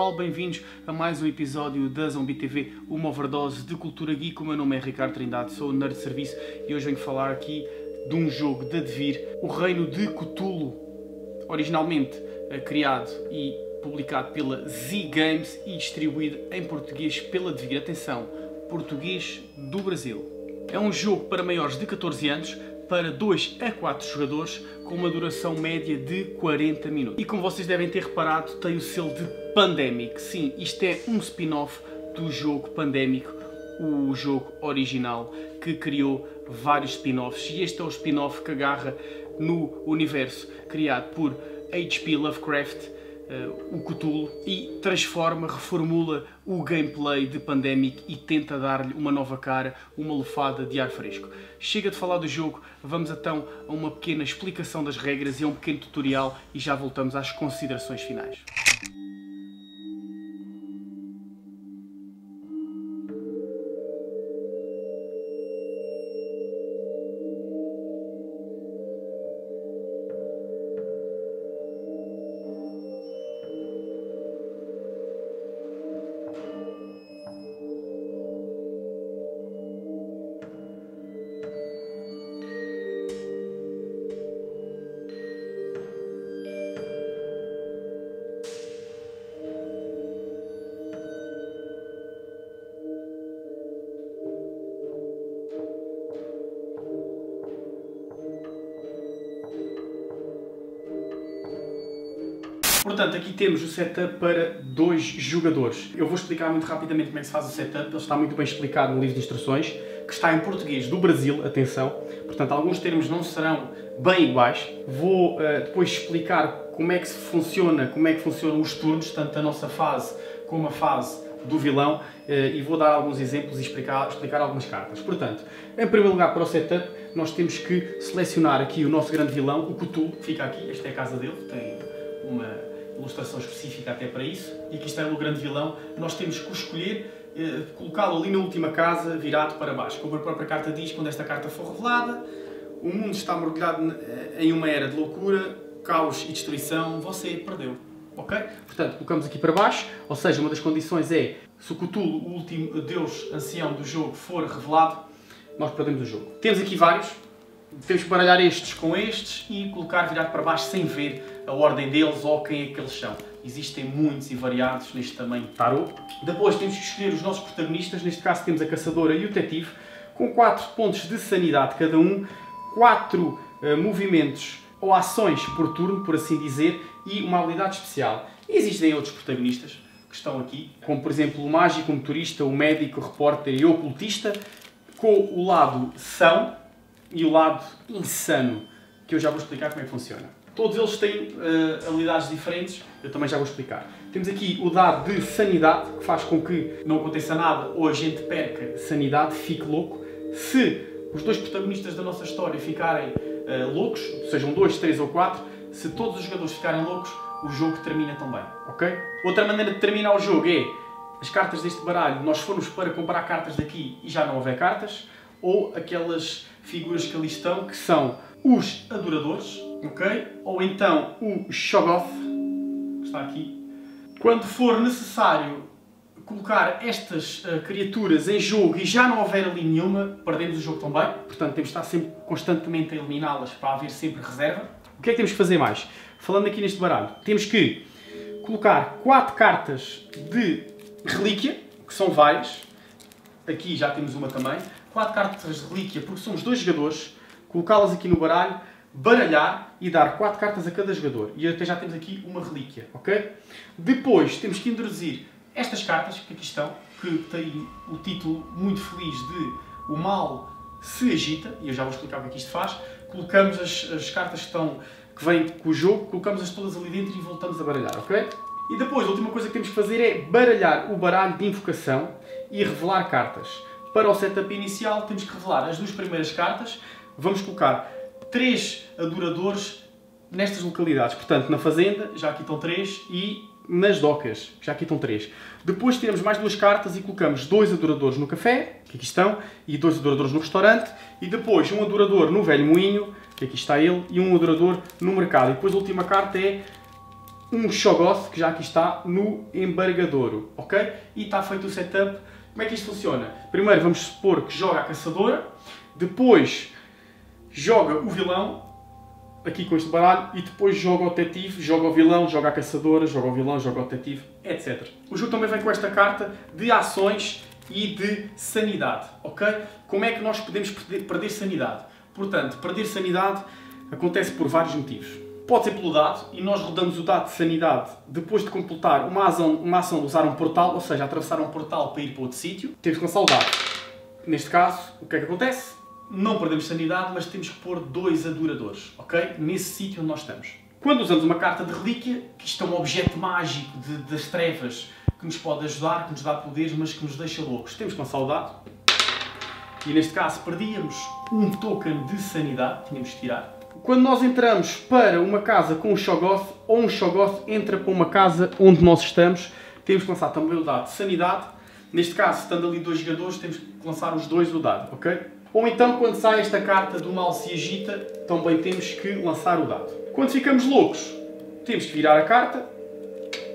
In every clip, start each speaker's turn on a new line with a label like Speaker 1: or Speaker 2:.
Speaker 1: pessoal, bem-vindos a mais um episódio da Zombie TV, uma overdose de cultura geek. O meu nome é Ricardo Trindade, sou o nerd de serviço e hoje venho falar aqui de um jogo de Advir, o Reino de Cthulhu, originalmente criado e publicado pela Z Games e distribuído em português pela Advir. Atenção, português do Brasil. É um jogo para maiores de 14 anos, para 2 a 4 jogadores, com uma duração média de 40 minutos. E como vocês devem ter reparado, tem o selo de Pandemic. Sim, isto é um spin-off do jogo Pandemic, o jogo original que criou vários spin-offs. E este é o spin-off que agarra no universo criado por H.P. Lovecraft, o Cthulhu, e transforma, reformula o gameplay de Pandemic e tenta dar-lhe uma nova cara, uma lufada de ar fresco. Chega de falar do jogo, vamos então a uma pequena explicação das regras e a um pequeno tutorial e já voltamos às considerações finais. Portanto, aqui temos o setup para 2 jogadores. Eu vou explicar muito rapidamente como é que se faz o setup. Ele está muito bem explicado no livro de instruções, que está em português do Brasil, atenção. Portanto, alguns termos não serão bem iguais. Vou depois explicar como é que como é que funcionam os turnos, tanto da nossa fase como a fase do vilão, e vou dar alguns exemplos e explicar algumas cartas. Portanto, em primeiro lugar, para o setup, nós temos que selecionar aqui o nosso grande vilão, o Cthulhu, que fica aqui. Esta é a casa dele, tem uma ilustração específica até para isso, e aqui está o grande vilão. Nós temos que escolher, colocá-lo ali na última casa, virado para baixo. Como a própria carta diz, quando esta carta for revelada, o mundo está mergulhado em uma era de loucura, caos e destruição, você perdeu. Ok? Portanto, colocamos aqui para baixo, ou seja, uma das condições é, se o Cthulhu, o último deus ancião do jogo, for revelado, nós perdemos o jogo. Temos aqui vários. Temos que baralhar estes com estes e colocar virado para baixo sem ver a ordem deles ou quem é que eles são. Existem muitos e variados neste tamanho de tarot. Depois temos que escolher os nossos protagonistas. Neste caso temos a caçadora e o detetive, com 4 pontos de sanidade cada um, 4 movimentos ou ações por turno, por assim dizer, e uma habilidade especial. Existem outros protagonistas que estão aqui, como por exemplo o mágico, o motorista, o médico, o repórter e o ocultista, com o lado são e o lado insano, que eu já vou explicar como é que funciona. Todos eles têm habilidades diferentes, eu também já vou explicar. Temos aqui o dado de sanidade, que faz com que não aconteça nada ou a gente perca sanidade, fique louco. Se os 2 protagonistas da nossa história ficarem loucos, sejam 2, 3 ou 4, se todos os jogadores ficarem loucos, o jogo termina também, ok? Outra maneira de terminar o jogo é, as cartas deste baralho, nós formos para comprar cartas daqui e já não houver cartas, ou aquelas figuras que ali estão, que são os adoradores, ok? Ou então o Shoggoth, que está aqui. Quando for necessário colocar estas criaturas em jogo e já não houver ali nenhuma, perdemos o jogo também. Portanto, temos de estar sempre constantemente a eliminá-las para haver sempre reserva. O que é que temos que fazer mais? Falando aqui neste baralho, temos que colocar 4 cartas de relíquia, que são várias. Aqui já temos uma também. 4 cartas de relíquia, porque somos 2 jogadores, colocá-las aqui no baralho, baralhar e dar 4 cartas a cada jogador. E até já temos aqui uma relíquia, ok? Depois temos que introduzir estas cartas que aqui estão, que têm o título muito feliz de O Mal se Agita, e eu já vou explicar o que é que isto faz. Colocamos as cartas que vêm com o jogo, colocamos-as todas ali dentro e voltamos a baralhar, ok? E depois, a última coisa que temos que fazer é baralhar o baralho de invocação e revelar cartas. Para o setup inicial temos que revelar as 2 primeiras cartas. Vamos colocar 3 adoradores nestas localidades. Portanto, na fazenda, já aqui estão 3, e nas docas, já aqui estão 3. Depois temos mais 2 cartas e colocamos 2 adoradores no café, que aqui estão, e 2 adoradores no restaurante. E depois um adorador no velho moinho, que aqui está ele, e um adorador no mercado. E depois a última carta é um Shoggoth, que já aqui está, no embargadouro, ok? E está feito o setup. Como é que isto funciona? Primeiro vamos supor que joga a caçadora, depois joga o vilão, aqui com este baralho, e depois joga o detetive, joga o vilão, joga a caçadora, joga o vilão, joga o detetive, etc. O jogo também vem com esta carta de ações e de sanidade, ok? Como é que nós podemos perder sanidade? Portanto, perder sanidade acontece por vários motivos. Pode ser pelo dado, e nós rodamos o dado de sanidade depois de completar uma ação de usar um portal, ou seja, atravessar um portal para ir para outro sítio. Temos que lançar o dado. Neste caso, o que é que acontece? Não perdemos sanidade, mas temos que pôr 2 adoradores, ok? Nesse sítio onde nós estamos. Quando usamos uma carta de relíquia, que isto é um objeto mágico das trevas, que nos pode ajudar, que nos dá poderes, mas que nos deixa loucos, temos que lançar o dado. E neste caso perdíamos um token de sanidade, tínhamos que tirar. Quando nós entramos para uma casa com um Shoggoth, ou um Shoggoth entra para uma casa onde nós estamos, temos que lançar também o dado de sanidade. Neste caso, estando ali 2 jogadores, temos que lançar os 2 do dado, ok? Ou então, quando sai esta carta do mal se agita, também temos que lançar o dado. Quando ficamos loucos, temos que virar a carta,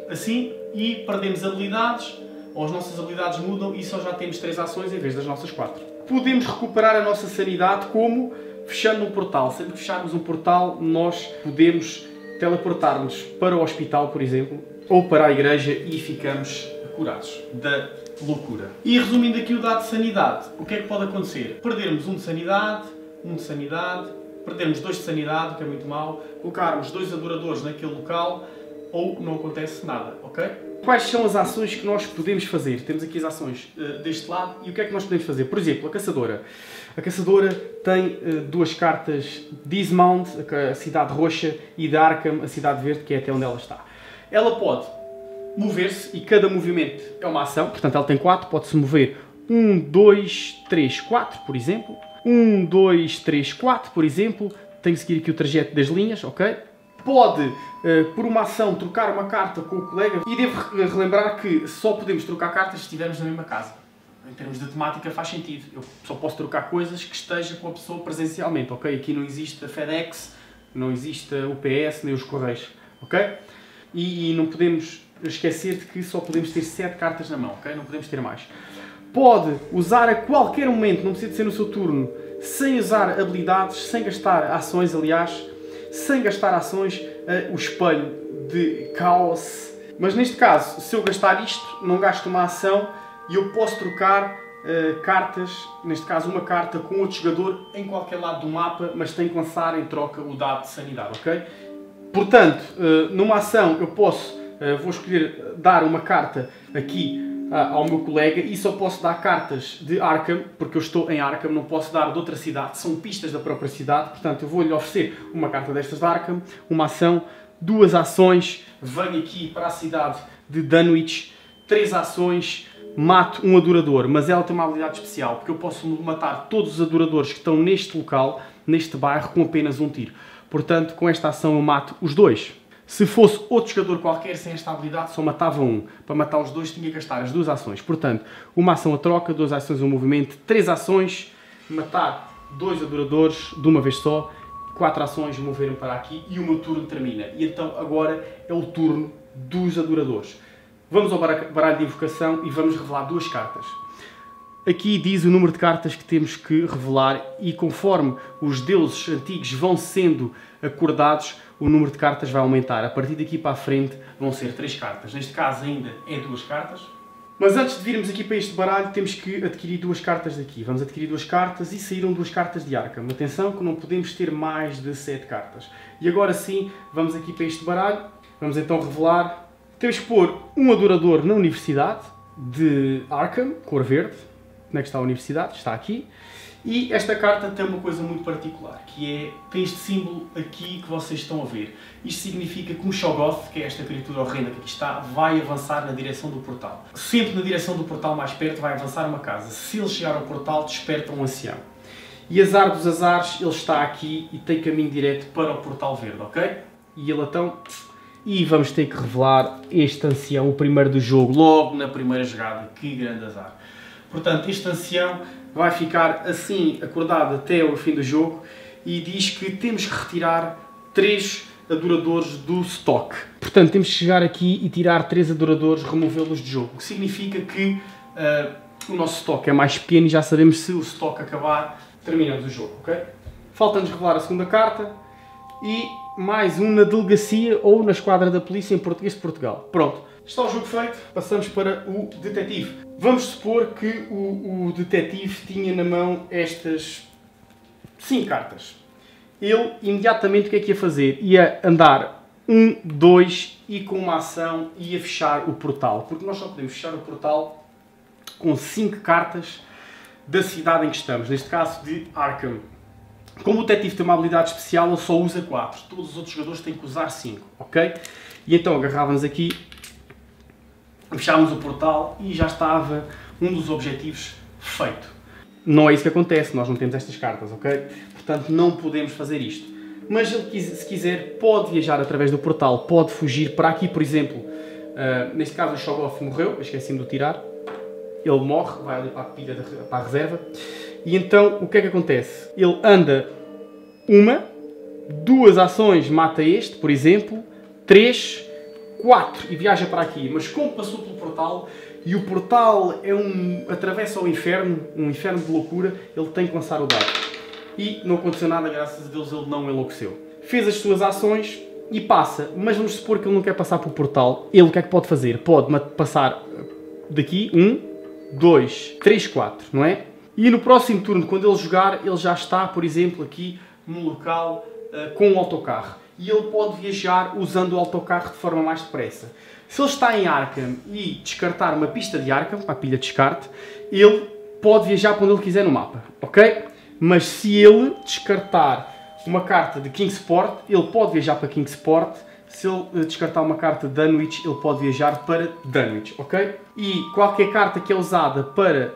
Speaker 1: assim, e perdemos habilidades, ou as nossas habilidades mudam e só já temos 3 ações em vez das nossas 4. Podemos recuperar a nossa sanidade como fechando um portal. Sempre que fecharmos um portal, nós podemos teleportar-nos para o hospital, por exemplo, ou para a igreja e ficamos curados da loucura. E resumindo aqui o dado de sanidade, o que é que pode acontecer? Perdermos um de sanidade, perdermos 2 de sanidade, que é muito mau, colocarmos 2 adoradores naquele local, ou não acontece nada, ok? Quais são as ações que nós podemos fazer? Temos aqui as ações deste lado, e o que é que nós podemos fazer? Por exemplo, a caçadora. A caçadora tem 2 cartas de Ismount, a cidade roxa, e de Arkham, a cidade verde, que é até onde ela está. Ela pode mover-se, e cada movimento é uma ação, portanto ela tem 4, pode-se mover 1, 2, 3, 4, por exemplo. 1, 2, 3, 4, por exemplo. Tem que seguir aqui o trajeto das linhas, ok? Pode, por uma ação, trocar uma carta com o colega, e devo relembrar que só podemos trocar cartas se estivermos na mesma casa. Em termos de temática faz sentido. Eu só posso trocar coisas que esteja com a pessoa presencialmente, ok? Aqui não existe a FedEx, não existe a UPS, nem os Correios, ok? E não podemos esquecer de que só podemos ter 7 cartas na mão, ok? Não podemos ter mais. Pode usar a qualquer momento, não precisa de ser no seu turno, sem usar habilidades, sem gastar ações, aliás, sem gastar ações, o espelho de caos. Mas neste caso, se eu gastar isto, não gasto uma ação e eu posso trocar cartas, neste caso uma carta com outro jogador em qualquer lado do mapa, mas tem que lançar em troca o dado de sanidade, ok? Portanto, numa ação eu posso, vou escolher dar uma carta aqui ao meu colega e só posso dar cartas de Arkham, porque eu estou em Arkham, não posso dar de outra cidade, são pistas da própria cidade, portanto eu vou-lhe oferecer uma carta destas de Arkham, uma ação, 2 ações, venho aqui para a cidade de Dunwich, 3 ações, mato um adorador, mas ela tem uma habilidade especial, porque eu posso matar todos os adoradores que estão neste local, neste bairro, com apenas um tiro. Portanto, com esta ação eu mato os 2. Se fosse outro jogador qualquer sem esta habilidade, só matava um. Para matar os 2 tinha que gastar as 2 ações. Portanto, uma ação a troca, 2 ações a movimento, 3 ações, matar 2 adoradores de uma vez só, 4 ações, mover-me para aqui e o meu turno termina. E então agora é o turno dos adoradores. Vamos ao baralho de invocação e vamos revelar 2 cartas. Aqui diz o número de cartas que temos que revelar e conforme os deuses antigos vão sendo acordados, o número de cartas vai aumentar. A partir daqui para a frente vão ser 3 cartas. Neste caso ainda é 2 cartas. Mas antes de virmos aqui para este baralho, temos que adquirir 2 cartas daqui. Vamos adquirir 2 cartas e saíram 2 cartas de Arkham. Atenção que não podemos ter mais de 7 cartas. E agora sim, vamos aqui para este baralho. Vamos então revelar. Temos que pôr um adorador na Universidade de Arkham, cor verde. Onde é que está a Universidade? Está aqui. E esta carta tem uma coisa muito particular, que é, tem este símbolo aqui que vocês estão a ver. Isto significa que um Shoggoth, que é esta criatura horrenda que aqui está, vai avançar na direção do portal. Sempre na direção do portal mais perto vai avançar uma casa. Se ele chegar ao portal, desperta um ancião. E azar dos azares, ele está aqui e tem caminho direto para o portal verde, ok? E ele então... E vamos ter que revelar este ancião, o primeiro do jogo, logo na primeira jogada. Que grande azar. Portanto, este ancião vai ficar assim acordado até o fim do jogo e diz que temos que retirar 3 adoradores do stock. Portanto, temos que chegar aqui e tirar 3 adoradores, removê-los de jogo. O que significa que o nosso stock é mais pequeno e já sabemos se o stock acabar, terminamos o jogo, ok? Falta-nos revelar a segunda carta e mais um na delegacia ou na esquadra da polícia em português de Portugal. Pronto, está o jogo feito, passamos para o detetive. Vamos supor que o detetive tinha na mão estas 5 cartas. Ele, imediatamente, o que é que ia fazer? Ia andar 1, 2 e com uma ação ia fechar o portal. Porque nós só podemos fechar o portal com 5 cartas da cidade em que estamos. Neste caso de Arkham. Como o detetive tem uma habilidade especial, ele só usa 4. Todos os outros jogadores têm que usar 5. Ok? E então agarrávamos aqui, fechávamos o portal e já estava um dos objetivos feito. Não é isso que acontece. Nós não temos estas cartas, ok? Portanto, não podemos fazer isto. Mas ele, se quiser, pode viajar através do portal, pode fugir para aqui, por exemplo. Neste caso, o Shoggoth morreu, esqueci-me de o tirar. Ele morre, vai ali para a pilha, para a reserva. E então, o que é que acontece? Ele anda 1, 2 ações, mata este, por exemplo, 3, 4 e viaja para aqui. Mas como passou pelo portal, e o portal é atravessa o inferno, um inferno de loucura, ele tem que lançar o dado. E não aconteceu nada, graças a Deus ele não enlouqueceu. Fez as suas ações e passa, mas vamos supor que ele não quer passar pelo portal. Ele o que é que pode fazer? Pode passar daqui 1, 2, 3, 4, não é? E no próximo turno, quando ele jogar, ele já está, por exemplo, aqui no local com o autocarro. E ele pode viajar usando o autocarro de forma mais depressa. Se ele está em Arkham e descartar uma pista de Arkham, para a pilha de descarte, ele pode viajar para onde ele quiser no mapa, ok? Mas se ele descartar uma carta de Kingsport, ele pode viajar para Kingsport. Se ele descartar uma carta de Dunwich, ele pode viajar para Dunwich, ok? E qualquer carta que é usada para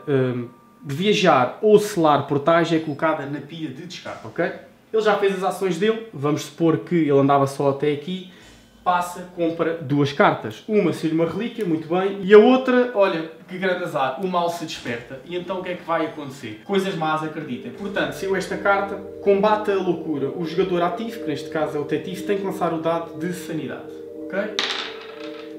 Speaker 1: viajar ou selar portais é colocada na pilha de descarte, ok? Ele já fez as ações dele, vamos supor que ele andava só até aqui, passa, compra 2 cartas. Uma seria uma relíquia, muito bem, e a outra, olha, que grande azar, o mal se desperta. E então o que é que vai acontecer? Coisas más, acreditem. Portanto, saiu esta carta, combate a loucura. O jogador ativo, que neste caso é o detetive, tem que lançar o dado de sanidade, ok?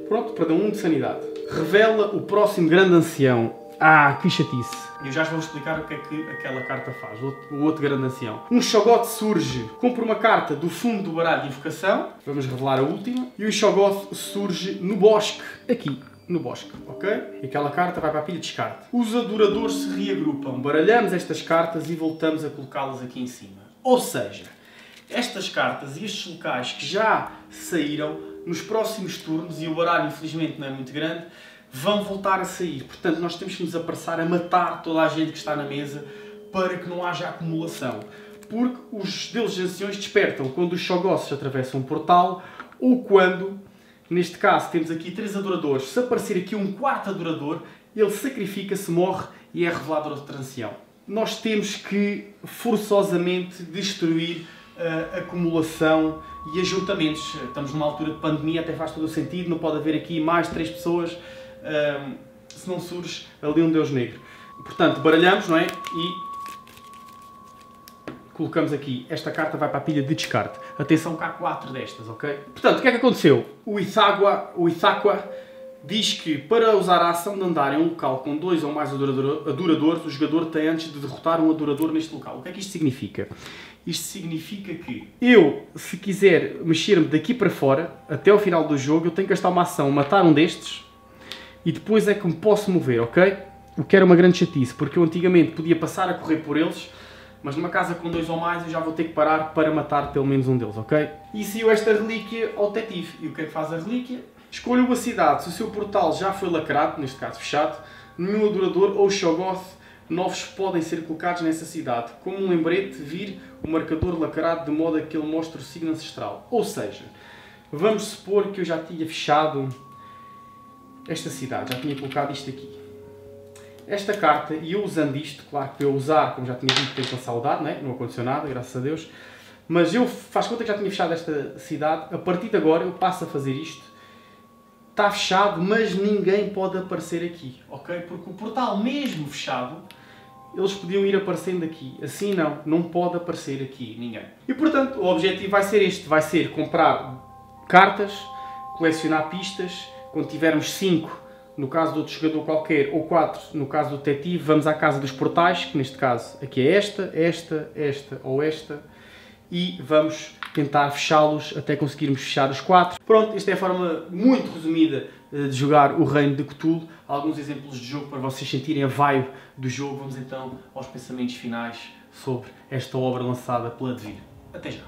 Speaker 1: Pronto, perdão, 1 de sanidade. Revela o próximo grande ancião. Ah, que chatice. Eu já vou explicar o que é que aquela carta faz, o outro grande ancião. Um Shoggoth surge, compra uma carta do fundo do baralho de invocação, vamos revelar a última, e o Shoggoth surge no bosque, aqui, no bosque, ok? E aquela carta vai para a pilha de descarte. Os adoradores se reagrupam, baralhamos estas cartas e voltamos a colocá-las aqui em cima. Ou seja, estas cartas e estes locais que já saíram, nos próximos turnos, e o baralho infelizmente não é muito grande, vão voltar a sair. Portanto, nós temos que nos apressar a matar toda a gente que está na mesa para que não haja acumulação. Porque os deuses anciões despertam quando os Shoggoths atravessam um portal ou quando, neste caso, temos aqui 3 adoradores. Se aparecer aqui um 4º adorador, ele sacrifica-se, morre e é revelado outra ancião. Nós temos que forçosamente destruir a acumulação e ajuntamentos. Estamos numa altura de pandemia, até faz todo o sentido, não pode haver aqui mais de 3 pessoas se não surge ali um deus negro. Portanto, baralhamos, não é? E colocamos aqui. Esta carta vai para a pilha de descarte. Atenção que há 4 destas, ok? Portanto, o que é que aconteceu? O Ithaqua diz que para usar a ação de andar em um local com 2 ou mais adoradores, o jogador tem antes de derrotar um adorador neste local. O que é que isto significa? Isto significa que eu, se quiser mexer-me daqui para fora, até ao final do jogo, eu tenho que gastar uma ação, matar um destes, e depois é que me posso mover, ok? O que era uma grande chatice, porque eu antigamente podia passar a correr por eles, mas numa casa com 2 ou mais eu já vou ter que parar para matar pelo menos um deles, ok? E saiu esta relíquia ao detetive. E o que é que faz a relíquia? Escolha uma cidade. Se o seu portal já foi lacrado, neste caso fechado, nenhum adorador ou Shoggoth novos podem ser colocados nessa cidade. Como um lembrete, vir o marcador lacrado de modo a que ele mostre o signo ancestral. Ou seja, vamos supor que eu já tinha fechado esta cidade, já tinha colocado isto aqui. Esta carta, e eu usando isto, claro que para eu usar, como já tinha dito, tenho que lançar o dado, não aconteceu nada, graças a Deus, mas eu faz conta que já tinha fechado esta cidade, a partir de agora eu passo a fazer isto. Está fechado, mas ninguém pode aparecer aqui, ok? Porque o portal mesmo fechado, eles podiam ir aparecendo aqui. Assim não pode aparecer aqui ninguém. E portanto, o objetivo vai ser este, vai ser comprar cartas, colecionar pistas, quando tivermos 5, no caso de outro jogador qualquer, ou 4, no caso do detetive, vamos à casa dos portais, que neste caso aqui é esta ou esta, e vamos tentar fechá-los até conseguirmos fechar os 4. Pronto, esta é a forma muito resumida de jogar o Reino de Cthulhu. Alguns exemplos de jogo para vocês sentirem a vibe do jogo. Vamos então aos pensamentos finais sobre esta obra lançada pela Devir. Até já!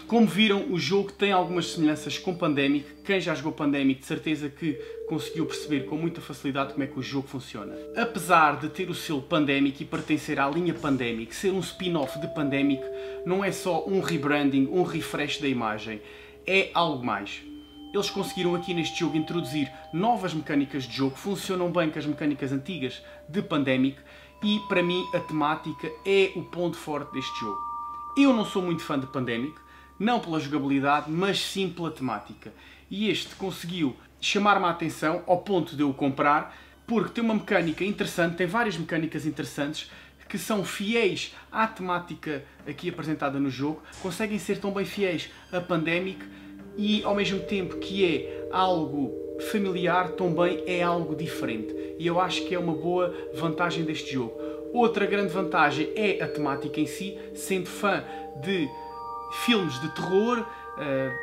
Speaker 1: Como viram, o jogo tem algumas semelhanças com Pandemic. Quem já jogou Pandemic de certeza que conseguiu perceber com muita facilidade como é que o jogo funciona. Apesar de ter o selo Pandemic e pertencer à linha Pandemic, ser um spin-off de Pandemic não é só um rebranding, um refresh da imagem, é algo mais. Eles conseguiram aqui neste jogo introduzir novas mecânicas de jogo que funcionam bem com as mecânicas antigas de Pandemic e para mim a temática é o ponto forte deste jogo. Eu não sou muito fã de Pandemic, não pela jogabilidade, mas sim pela temática. E este conseguiu chamar-me a atenção ao ponto de eu o comprar, porque tem uma mecânica interessante, tem várias mecânicas interessantes que são fiéis à temática aqui apresentada no jogo, conseguem ser tão bem fiéis a Pandemic e ao mesmo tempo que é algo familiar, também é algo diferente. E eu acho que é uma boa vantagem deste jogo. Outra grande vantagem é a temática em si, sendo fã de filmes de terror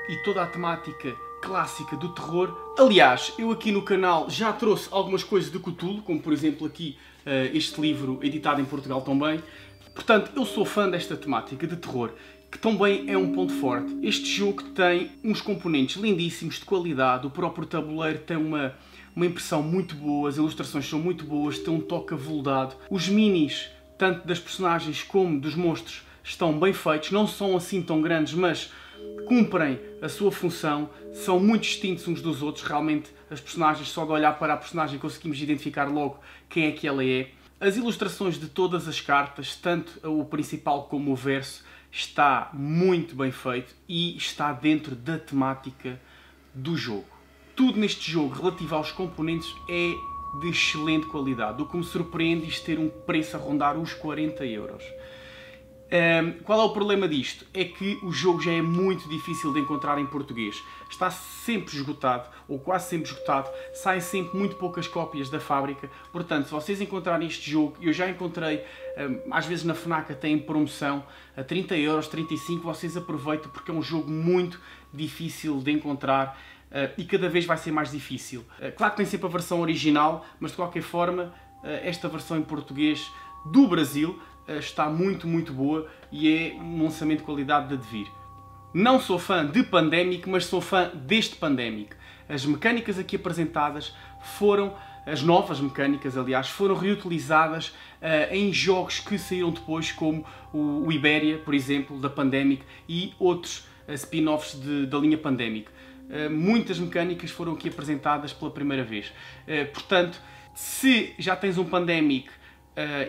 Speaker 1: e toda a temática clássica do terror. Aliás, eu aqui no canal já trouxe algumas coisas de Cthulhu, como por exemplo aqui este livro editado em Portugal também. Portanto, eu sou fã desta temática de terror, que também é um ponto forte. Este jogo tem uns componentes lindíssimos, de qualidade, o próprio tabuleiro tem uma impressão muito boa, as ilustrações são muito boas, tem um toque aveludado. Os minis, tanto das personagens como dos monstros, estão bem feitos, não são assim tão grandes, mas cumprem a sua função, são muito distintos uns dos outros, realmente as personagens, só de olhar para a personagem conseguimos identificar logo quem é que ela é. As ilustrações de todas as cartas, tanto o principal como o verso, está muito bem feito e está dentro da temática do jogo. Tudo neste jogo relativo aos componentes é de excelente qualidade, o que me surpreende isto ter um preço a rondar os 40 euros. Qual é o problema disto? É que o jogo já é muito difícil de encontrar em português. Está sempre esgotado, ou quase sempre esgotado. Saem sempre muito poucas cópias da fábrica. Portanto, se vocês encontrarem este jogo, eu já encontrei, às vezes na FNAC até em promoção, a 30 euros, 35, vocês aproveitam porque é um jogo muito difícil de encontrar e cada vez vai ser mais difícil. Claro que tem sempre a versão original, mas de qualquer forma, esta versão em português do Brasil está muito boa e é um lançamento de qualidade de Devir. Não sou fã de Pandemic, mas sou fã deste Pandemic. As mecânicas aqui apresentadas foram, as novas mecânicas aliás, foram reutilizadas em jogos que saíram depois, como o Ibéria, por exemplo, da Pandemic e outros spin-offs da linha Pandemic. Muitas mecânicas foram aqui apresentadas pela primeira vez. Portanto, se já tens um Pandemic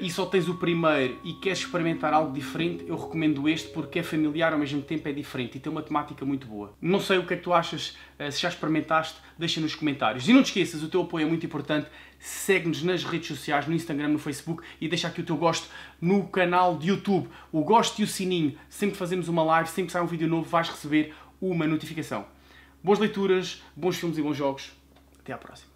Speaker 1: e só tens o primeiro e queres experimentar algo diferente, eu recomendo este porque é familiar, ao mesmo tempo é diferente e tem uma temática muito boa. Não sei o que é que tu achas, se já experimentaste, deixa nos comentários. E não te esqueças, o teu apoio é muito importante, segue-nos nas redes sociais, no Instagram, no Facebook e deixa aqui o teu gosto no canal de YouTube. O gosto e o sininho, sempre que fazemos uma live, sempre que sai um vídeo novo, vais receber uma notificação. Boas leituras, bons filmes e bons jogos. Até à próxima.